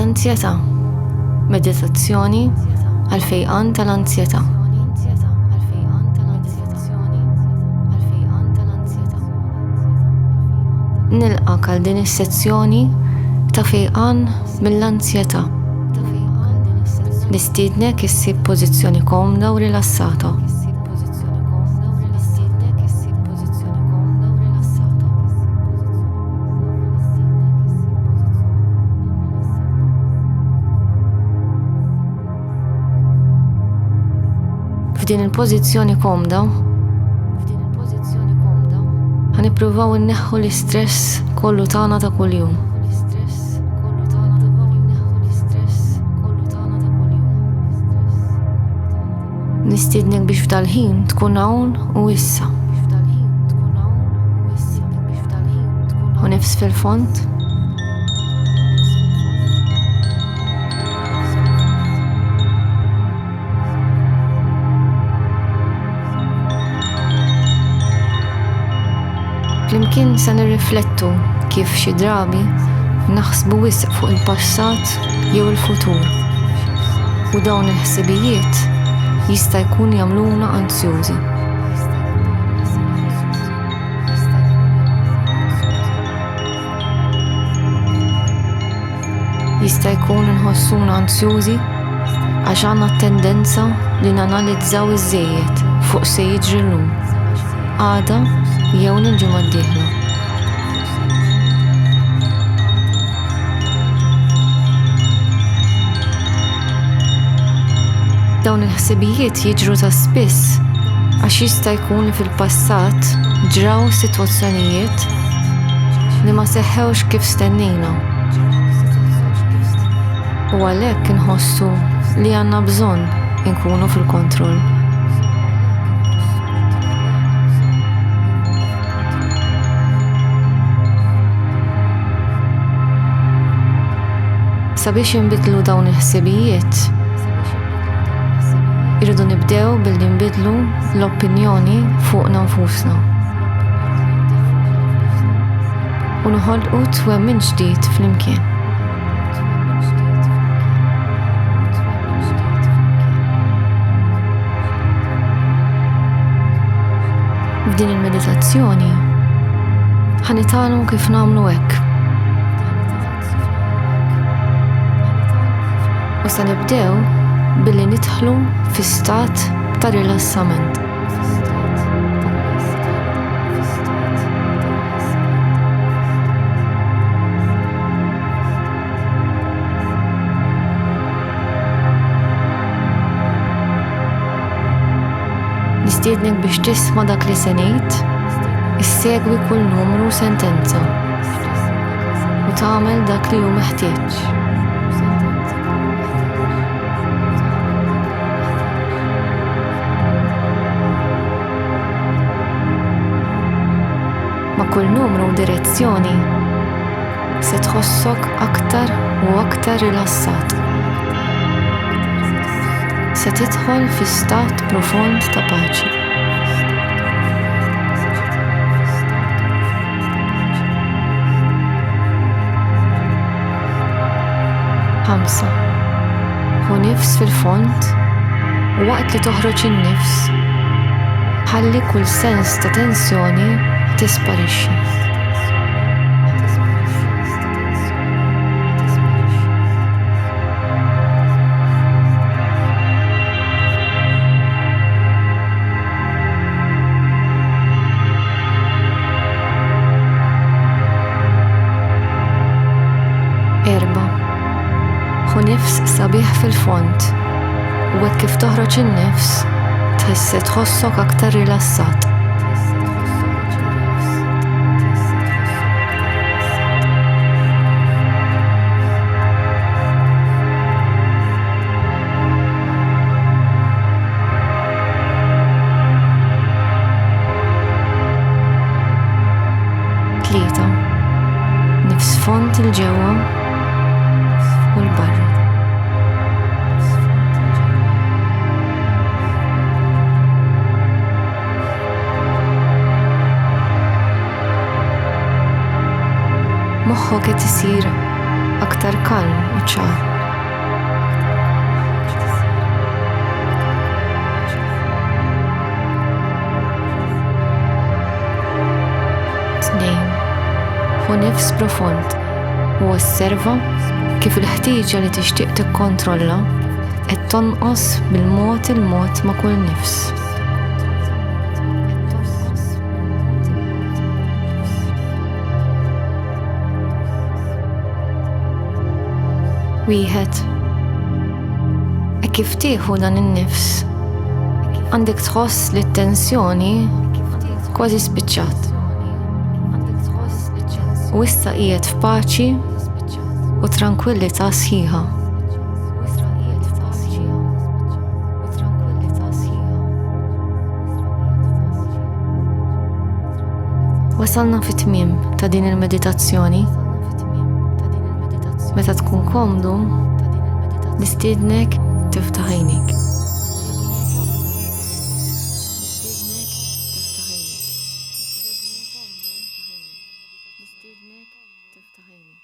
l-ansjetà. Meditazzjoni għal fejqan tal-ansjetà. Nilqak għal din is-sezzjoni ta' fejqan mill-ansjetà. Nistiednek issib pożizzjoni komda u rilassata. F'din il-pożizzjoni komda ħanippruvaw inneħħu l-istress kollu tagħna ta' kuljum. Nistiednek biex f'dal-ħin tkun hawn u issa. U nifs fil-fond. Flimkien se nirriflettu kif xi drabi naħsbu wisq fuq il-passat jew il-futur. U dawn il-ħsibijiet jista' jkun jagħmluna anzjużi. Jista' jkun inħossuna anzjużi għax għandna t-tendenza li nanalizzaw iż-żejjed fuq se jiġri llum, għada jew il-ġimgħa d-dieħla. Dawn il-ħsibijiet jiġru ta' spiss għax jista' jkun li fil-passat ġraw sitwazzjonijiet li ma seħħewx kif stennejna. U għalhekk inħossu li għandna bżonn inkunu fil-kontroll. Sabiex jinbidlu dawn il-ħsibijiet, irridu nibdew billi nbidlu l-opinjoni fuqna nfusna. U noħolqu twemmin ġdid flimkien. F'din il-meditazzjoni ħanitgħallmu kif nagħmlu hekk. U se nibdew billi nidħlu fi stat ta' rilassament. Nistiednek biex tisma' dak li se ngħid, issegwi kull numru u sentenza u tagħmel dak li hu meħtieġ. Kull numru u direzzjoni se tħossok aktar u aktar rilassat. Se tidħol fi stat profond ta' paċi. Ħamsa. Hu nifs fil-fond u waqt li toħroġ in-nifs ħalli kull sens ta' tensjoni tisparixxi. Erba'. Ħu nifs sabiħ fil-fond u hekk kif toħroġ in-nifs tħissi tħossok aktar rilassat. Tlieta. Nifs fond il-ġewwa u l-barra. Moħħok qed isir aktar kalm u ċar. Tnejn, hu nifs profond u osserva kif il-ħtieġa li tixtieq tikkontrolla qed tonqos bil-mod il-mod ma' kull nifs. Wieħed, kif tieħu dan in-nifs, għandek tħoss li t-tensjoni kważi spiċċat. U issa qiegħed f'paċi u tranquillità sħiħa. Wasalna fit-tmiem ta' din il-meditazzjoni. Meta tkun komdu, nistiednek tiftaħ għajnik. Nistiednek tiftaħ għajnik.